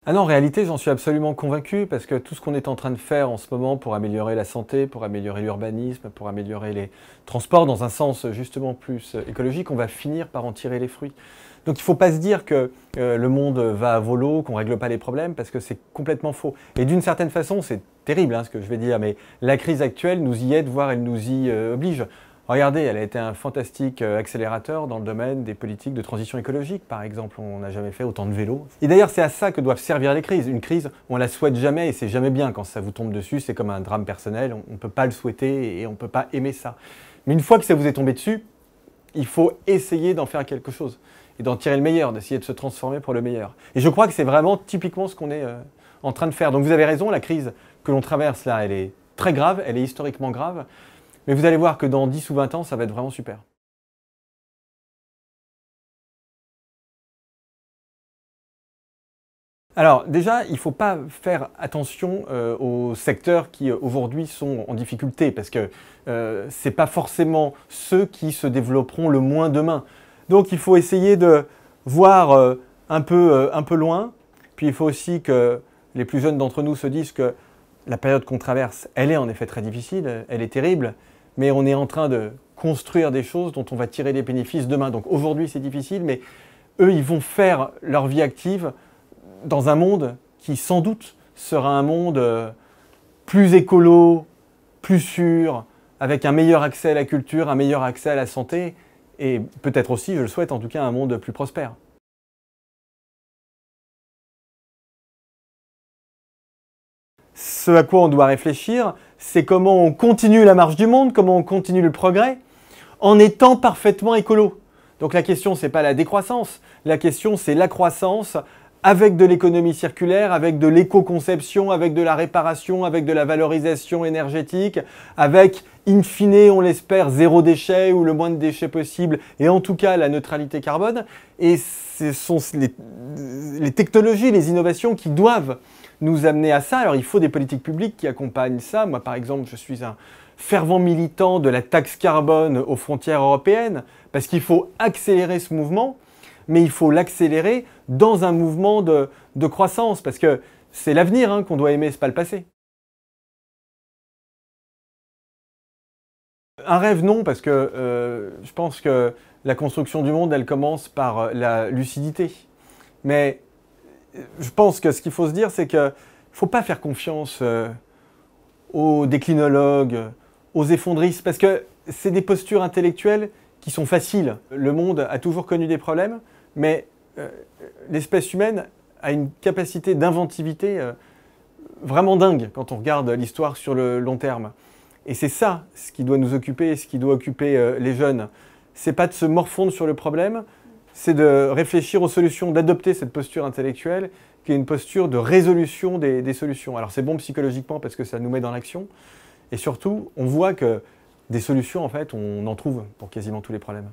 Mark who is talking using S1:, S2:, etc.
S1: Ah non, en réalité, j'en suis absolument convaincu parce que tout ce qu'on est en train de faire en ce moment pour améliorer la santé, pour améliorer l'urbanisme, pour améliorer les transports dans un sens justement plus écologique, on va finir par en tirer les fruits. Donc il ne faut pas se dire que le monde va à volo, qu'on ne règle pas les problèmes parce que c'est complètement faux. Et d'une certaine façon, c'est terrible ce que je vais dire, mais la crise actuelle nous y aide, voire elle nous y oblige. Regardez, elle a été un fantastique accélérateur dans le domaine des politiques de transition écologique, par exemple. On n'a jamais fait autant de vélos. Et d'ailleurs, c'est à ça que doivent servir les crises. Une crise, on la souhaite jamais et c'est jamais bien. Quand ça vous tombe dessus, c'est comme un drame personnel. On ne peut pas le souhaiter et on ne peut pas aimer ça. Mais une fois que ça vous est tombé dessus, il faut essayer d'en faire quelque chose et d'en tirer le meilleur, d'essayer de se transformer pour le meilleur. Et je crois que c'est vraiment typiquement ce qu'on est en train de faire. Donc vous avez raison, la crise que l'on traverse là, elle est très grave, elle est historiquement grave. Mais vous allez voir que dans 10 ou 20 ans, ça va être vraiment super. Alors déjà, il ne faut pas faire attention aux secteurs qui aujourd'hui sont en difficulté parce que ce n'est pas forcément ceux qui se développeront le moins demain. Donc il faut essayer de voir un peu loin. Puis il faut aussi que les plus jeunes d'entre nous se disent que la période qu'on traverse, elle est en effet très difficile, elle est terrible, mais on est en train de construire des choses dont on va tirer les bénéfices demain. Donc aujourd'hui c'est difficile, mais eux ils vont faire leur vie active dans un monde qui sans doute sera un monde plus écolo, plus sûr, avec un meilleur accès à la culture, un meilleur accès à la santé, et peut-être aussi, je le souhaite en tout cas, un monde plus prospère. Ce à quoi on doit réfléchir, c'est comment on continue la marche du monde, comment on continue le progrès, en étant parfaitement écolo. Donc la question, ce n'est pas la décroissance, la question, c'est la croissance avec de l'économie circulaire, avec de l'éco-conception, avec de la réparation, avec de la valorisation énergétique, avec, in fine, on l'espère, zéro déchet ou le moins de déchets possible, et en tout cas la neutralité carbone. Et ce sont les technologies, les innovations qui doivent nous amener à ça. Alors il faut des politiques publiques qui accompagnent ça. Moi par exemple, je suis un fervent militant de la taxe carbone aux frontières européennes, parce qu'il faut accélérer ce mouvement, mais il faut l'accélérer dans un mouvement de croissance, parce que c'est l'avenir qu'on doit aimer, ce n'est pas le passé. Un rêve, non, parce que je pense que la construction du monde, elle commence par la lucidité. Mais je pense que ce qu'il faut se dire, c'est qu'il ne faut pas faire confiance aux déclinologues, aux effondristes, parce que c'est des postures intellectuelles qui sont faciles. Le monde a toujours connu des problèmes, mais l'espèce humaine a une capacité d'inventivité vraiment dingue quand on regarde l'histoire sur le long terme. Et c'est ça ce qui doit nous occuper, ce qui doit occuper les jeunes. C'est pas de se morfondre sur le problème, c'est de réfléchir aux solutions, d'adopter cette posture intellectuelle qui est une posture de résolution des solutions. Alors c'est bon psychologiquement parce que ça nous met dans l'action, et surtout on voit que des solutions en fait on en trouve pour quasiment tous les problèmes.